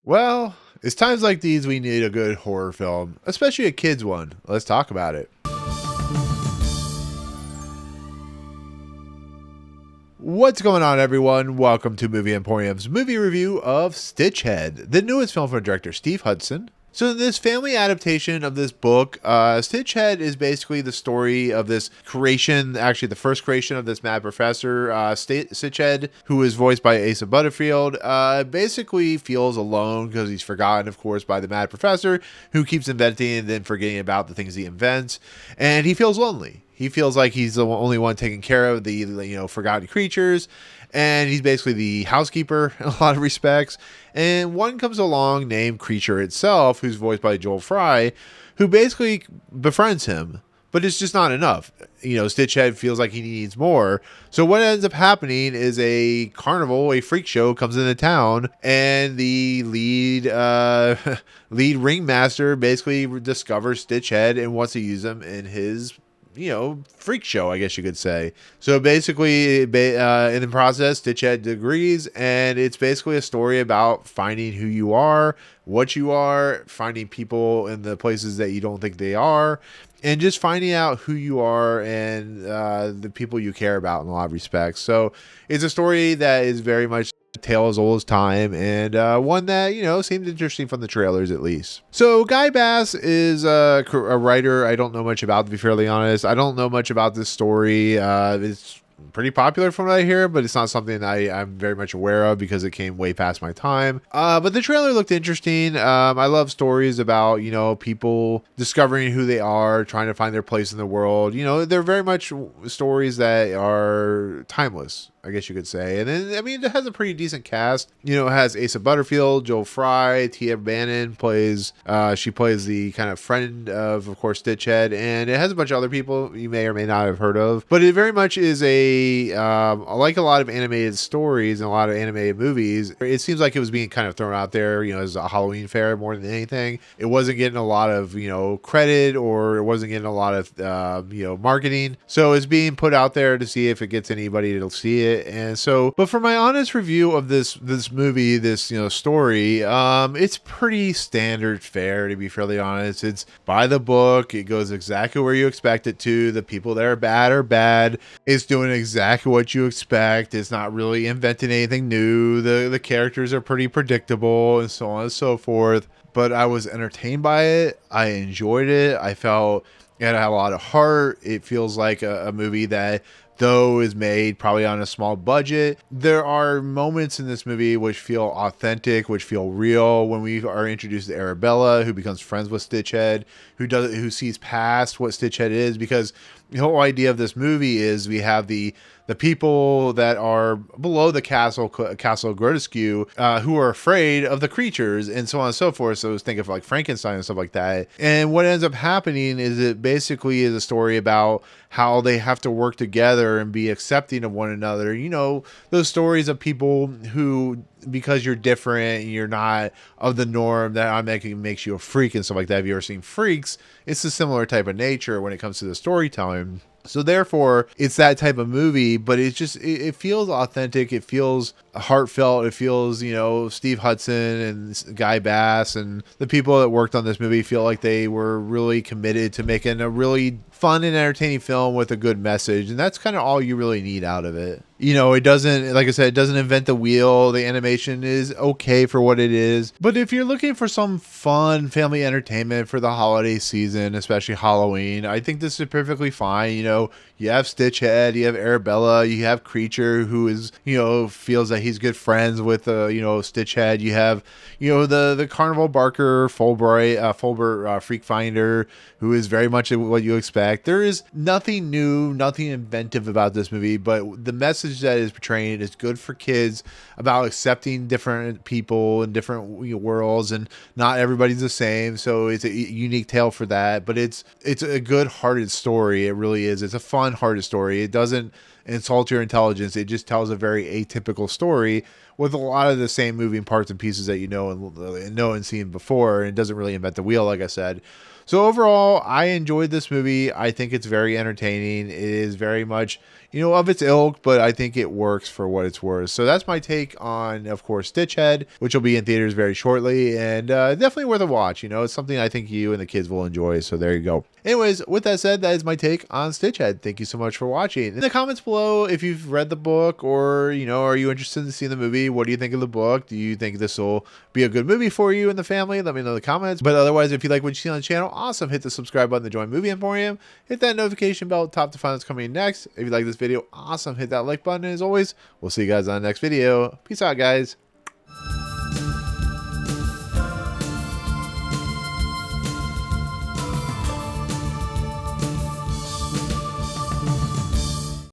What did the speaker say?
Well, it's times like these we need a good horror film, especially a kid's one. Let's talk about it. What's going on, everyone? Welcome to Movie Emporium's movie review of Stitchhead, the newest film from director Steve Hudson. So in this family adaptation of this book, Stitchhead is basically the story of this creation, actually the first creation of this mad professor, Stitchhead, who is voiced by Asa Butterfield, basically feels alone because he's forgotten, of course, by the mad professor, who keeps inventing and then forgetting about the things he invents, and he feels lonely. He feels like he's the only one taking care of the forgotten creatures, and he's basically the housekeeper in a lot of respects. And one comes along named Creature itself, who's voiced by Joel Fry, who basically befriends him. But it's just not enough. Stitchhead feels like he needs more. So what ends up happening is a carnival, a freak show comes into town, and the lead ringmaster basically discovers Stitchhead and wants to use him in his freak show, I guess you could say. So basically, in the process, Stitchhead agrees, and it's basically a story about finding who you are, what you are, finding people in the places that you don't think they are, and just finding out who you are and the people you care about in a lot of respects. So it's a story that is very much a tale as old as time, and one that seemed interesting from the trailers at least. So Guy Bass is a writer I don't know much about, to be fairly honest. I don't know much about this story. It's pretty popular from what I hear, but it's not something I'm very much aware of because it came way past my time. But the trailer looked interesting. I love stories about, people discovering who they are, trying to find their place in the world. They're very much stories that are timeless, I guess you could say. And then, it has a pretty decent cast. It has Asa Butterfield, Joel Fry, Tia Bannon plays the kind of friend of course, Stitchhead. And it has a bunch of other people you may or may not have heard of. But it very much is like a lot of animated stories and a lot of animated movies. It seems like it was being kind of thrown out there, as a Halloween fair more than anything. It wasn't getting a lot of, credit, or it wasn't getting a lot of, marketing. So it's being put out there to see if it gets anybody to see it. And so, but for my honest review of this movie, this story, it's pretty standard fare, to be fairly honest. It's by the book. It goes exactly where you expect it to. The people that are bad are bad. It's doing exactly what you expect. It's not really inventing anything new. The characters are pretty predictable, and so on and so forth. But I was entertained by it. I enjoyed it. I felt it had a lot of heart. It feels like a movie that, though is made probably on a small budget, there are moments in this movie which feel authentic, which feel real. When we are introduced to Arabella, who becomes friends with Stitchhead, who sees past what Stitchhead is, because the whole idea of this movie is we have the people that are below the castle Grotesque, who are afraid of the creatures and so on and so forth. So think of like Frankenstein and stuff like that. And what ends up happening is it basically is a story about how they have to work together and be accepting of one another. Those stories of people who, because you're different and you're not of the norm, that automatically makes you a freak and stuff like that. Have you ever seen Freaks? It's a similar type of nature when it comes to the storytelling. So therefore, it's that type of movie, but it feels authentic. It feels heartfelt. It feels, Steve Hudson and Guy Bass and the people that worked on this movie feel like they were really committed to making a really fun and entertaining film with a good message. And that's kind of all you really need out of it. It doesn't, like I said, it doesn't invent the wheel. The animation is okay for what it is. But if you're looking for some fun family entertainment for the holiday season, especially Halloween, I think this is perfectly fine. You have Stitchhead, you have Arabella, you have Creature, who is, feels that he's good friends with, Stitchhead. You have, the Carnival Barker, Fulbert Freak Finder, who is very much what you expect. There is nothing new, nothing inventive about this movie, but the message that is portraying is good for kids about accepting different people and different worlds, and not everybody's the same. So it's a unique tale for that, but it's a good-hearted story. It really is. It's a fun-hearted story. It doesn't insult your intelligence. It just tells a very atypical story with a lot of the same moving parts and pieces that you know and seen before, and it doesn't really invent the wheel, like I said. So overall, I enjoyed this movie. I think it's very entertaining. It is very much, of its ilk, but I think it works for what it's worth. So that's my take on, of course, Stitchhead, which will be in theaters very shortly, and definitely worth a watch. It's something I think you and the kids will enjoy. So there you go. Anyways, with that said, that is my take on Stitchhead. Thank you so much for watching. In the comments below, if you've read the book, or are you interested in seeing the movie? What do you think of the book? Do you think this will be a good movie for you and the family? Let me know in the comments. But otherwise, if you like what you see on the channel, awesome. Hit the subscribe button to join Movie Emporium. Hit that notification bell top to find what's coming next. If you like this video, awesome. Hit that like button. And as always, we'll see you guys on the next video. Peace out, guys.